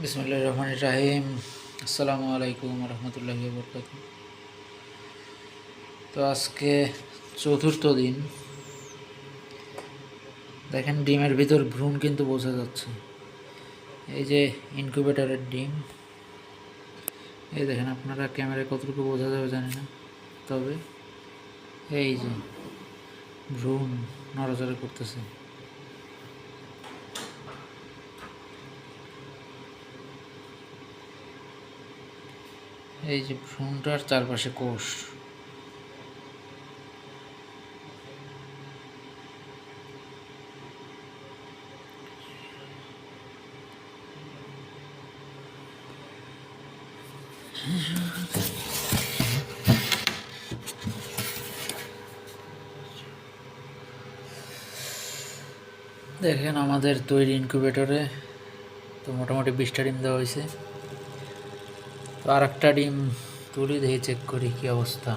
বিসমিল্লাহির রহমানির রহিম। আসসালামু আলাইকুম রহমতুল্লাহি বরকাতুহু। তো আজকে চতুর্থ দিন। দেখেন ডিমের ভিতর ভ্রূণ কিন্তু বোঝা যাচ্ছে। এই যে ইনকিউবেটরের ডিম, এই দেখেন, আপনারা ক্যামেরায় কতটুকু বোঝা যাবে জানি না, তবে এই যে ভ্রূণ নড়াচড়া করতেছে। এই যে ভ্রূণটার চারপাশে কোষ। দেখেন আমাদের তৈরি ইনকিউবেটরে তো মোটামুটি 20টা ডিম দেওয়া হয়েছে। তো আর একটা ডিম তুলি দেখি, চেক করি কি অবস্থা।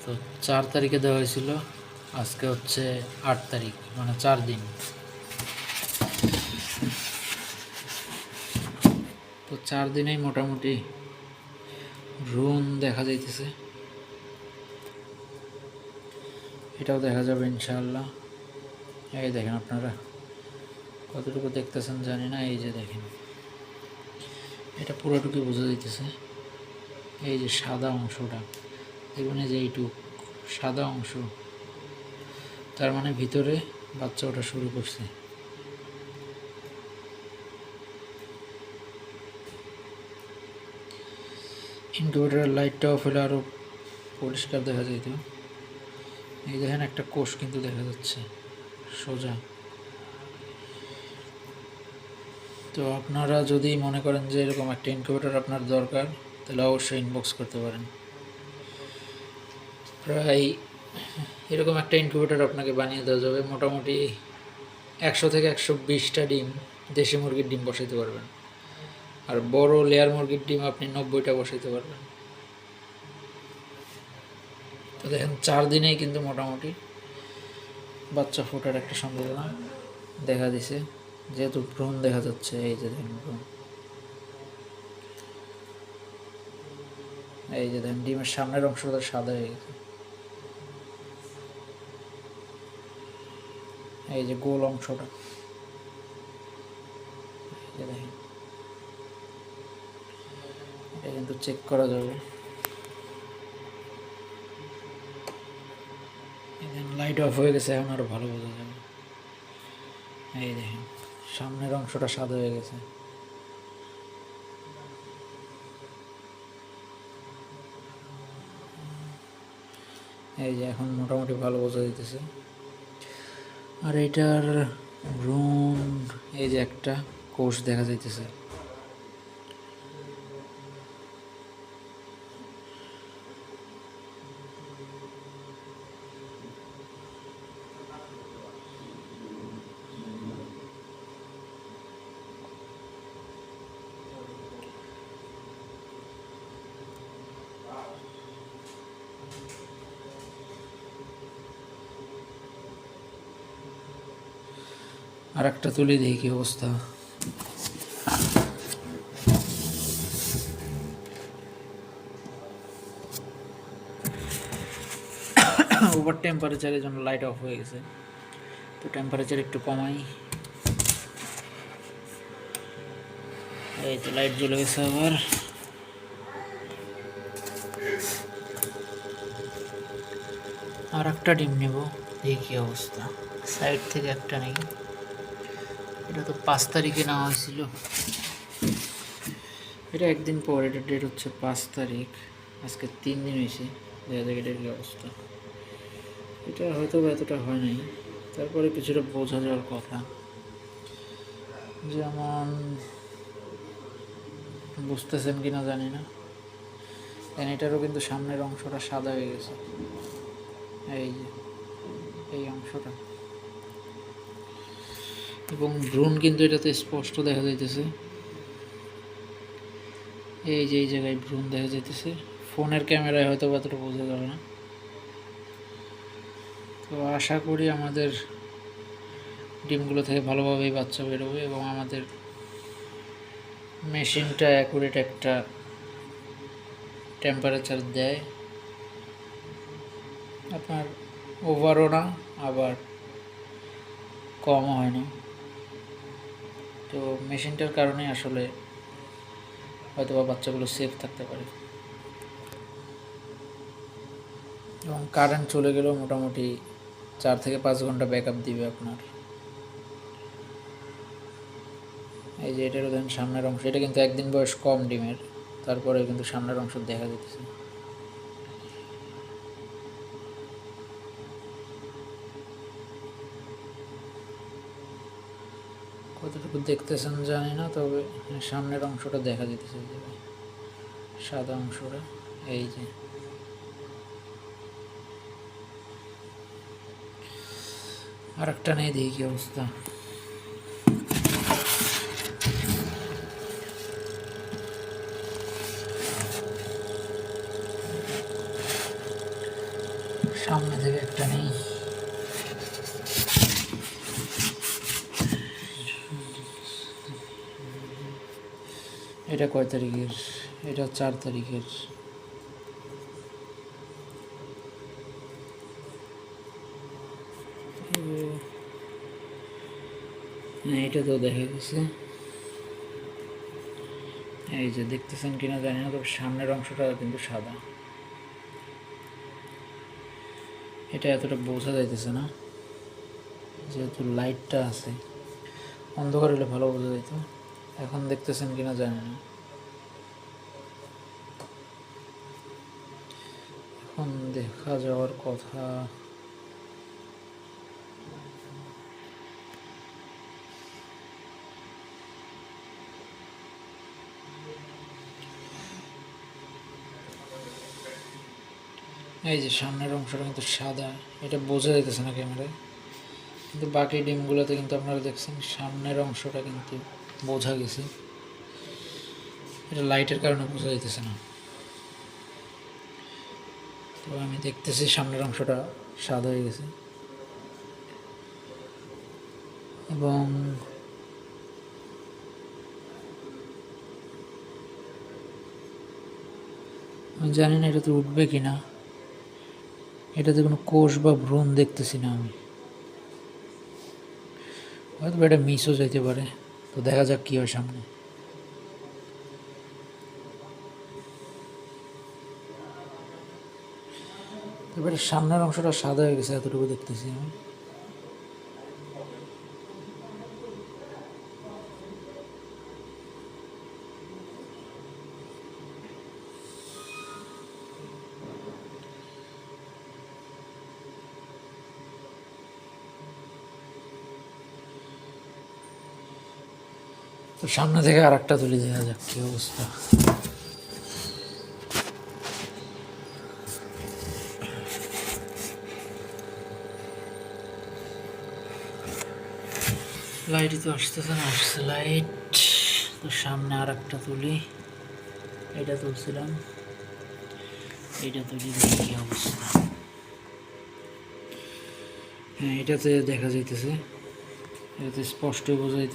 তো 4 তারিখে দেওয়া হয়েছিল, আজকে হচ্ছে 8 তারিখ, মানে 4 দিন। তো 4 দিনেই মোটামুটি ভ্রূণ দেখা যাইতেছে। এটাও দেখা যাবে ইনশাআল্লাহ। এই দেখেন, আপনারা কতটুকু দেখতেছেন জানি না। এই যে দেখেন, এটা পুরোটুকুই বোঝা যাইতেছে। এই যে সাদা অংশটা দেখুন, এই যে এইটুক সাদা অংশ, তার মানে ভিতরে বাচ্চা ওঠা শুরু করছে। ইনকিউবেটরের লাইটটা অফ হলে আরও পরিষ্কার দেখা যেত। এই দেখেন, একটা কোষ কিন্তু দেখা যাচ্ছে সোজা। তো আপনারা যদি মনে করেন যে এরকম একটা ইনকিউবেটর আপনার দরকার, তাহলে অবশ্যই ইনবক্স করতে পারেন। প্রায় এরকম একটা ইনকিউবেটর আপনাকে বানিয়ে দেওয়া যাবে। মোটামুটি 100 থেকে 120টা ডিম দেশি মুরগির ডিম বসাইতে পারবেন, আর বড় লেয়ার মুরগির ডিম আপনি 90টা বসাইতে পারবেন। তো দেখেন 4 দিনেই কিন্তু মোটামুটি বাচ্চা ফোটার একটা সম্ভাবনা দেখা দিছে, যেহেতু ভ্রূণ দেখা যাচ্ছে। এই যে দেখেন ভ্রূণ, এই যে দেখেন ডিমের সামনের অংশটা সাদা হয়ে গেছে। এই যে গোল অংশটা, এই যে দেখেন, এটা কিন্তু চেক করা যাবে। লাইট অফ হয়ে গেছে, এখন আরো ভালো বোঝা যাবে। এই দেখেন সামনের অংশটা সাদা হয়ে গেছে। এই যে এখন মোটামুটি ভালো বোঝা যাইতেছে। আর এটার ভ্রূণ, এই যে একটা কোষ দেখা যাইতেছে। আর একটা তুলে দেখি কি অবস্থা। ওভার টেম্পারেচারের জন্য লাইট অফ হয়ে গেছে, তো টেম্পারেচার একটু কমাই। এই তো লাইট জ্বলে গেছে আবার। আর একটা ডিম নেব, দেখি কি অবস্থা। সাইড থেকে একটা নেই, এটা তো 5 তারিখে নেওয়া হয়েছিল। এটা একদিন পর, এটা ডেট হচ্ছে 5 তারিখ, আজকে 3 দিন হয়েছে। দেখা যাক এটার কি অবস্থা। এটা হয়তো এতটা হয় নাই, তারপরে কিছুটা বোঝা যাওয়ার কথা। যেমন বুঝতেছেন কিনা জানি না, এটারও কিন্তু সামনের অংশটা সাদা হয়ে গেছে। এই যে এই অংশটা, এবং ভ্রূণ কিন্তু এটাতে স্পষ্ট দেখা যাইতেছে। এই যে এই জায়গায় ভ্রূণ দেখা যাইতেছে। ফোনের ক্যামেরায় হয়তো এতটা বোঝা যাবে না। তো আশা করি আমাদের ডিমগুলো থেকে ভালোভাবেই বাচ্চা বেরোবে এবং আমাদের মেশিনটা অ্যাকুরেট একটা টেম্পারেচার দেয়, আপনার ওভারও না আবার কমও হয় না। তো মেশিনটার কারণে আসলে হয়তো বা বাচ্চাগুলো সেফ থাকতে পারে। এবং কারেন্ট চলে গেলেও মোটামুটি 4 থেকে 5 ঘন্টা ব্যাকআপ দিবে আপনার। এই যে এটারও দেখেন সামনের অংশ, এটা কিন্তু একদিন বয়স কম ডিমের, তারপরে কিন্তু সামনের অংশ দেখা যেতেছে। কতটুকু দেখতেছেন জানি না, তবে সামনের অংশটা দেখা যেতেছে, সাদা অংশটা। এই যে আর একটা নেই, দেখি কি অবস্থা। সামনে থেকে একটা নেই। এটা কয় তারিখের? এটা 4 তারিখের। হ্যাঁ, এটা তো দেখা গেছে। এই যে দেখতেছেন কিনা জানি না, তবে সামনের অংশটা কিন্তু সাদা। এটা এতটা বোঝা যাইতেছে না যেহেতু লাইটটা আছে, অন্ধকার হলে ভালো বোঝা যেত। এখন দেখতেছেন কিনা জানি না। এখন দেখা যাওয়ার কথা। এই যে সামনের অংশটা কিন্তু সাদা, এটা বোঝা যাইতেছে না ক্যামেরায়, কিন্তু বাকি ডিমগুলোতে কিন্তু আপনারা দেখছেন সামনের অংশটা কিন্তু বোঝা গেছে। এটা লাইটের কারণে বোঝা যাইতেছে না। তো আমি দেখতেছি সামনের অংশটা সাদা হয়ে গেছে। এবং আমি জানি না এটাতে উঠবে কি না, এটাতে কোনো কোষ বা ভ্রূণ দেখতেছি না আমি, হয়তো এটা মিসও যেতে পারে। তো দেখা যাক কী হয় সামনে। এবারে সামনের অংশটা সাদা হয়ে গেছে, এতটুকু দেখতেছি আমি। তো সামনে থেকে আর একটা তুলে দেখা যাক কী অবস্থা। লাইটই তো আসতেছে না, আসছে লাইট। তো সামনে আর একটা তুলি, এটা তুলছিলাম, এটা তুলি, দেখি কী অবস্থা। হ্যাঁ, এটাতে দেখা যাইতেছে, এটাতে স্পষ্ট বোঝা যাইতেছে।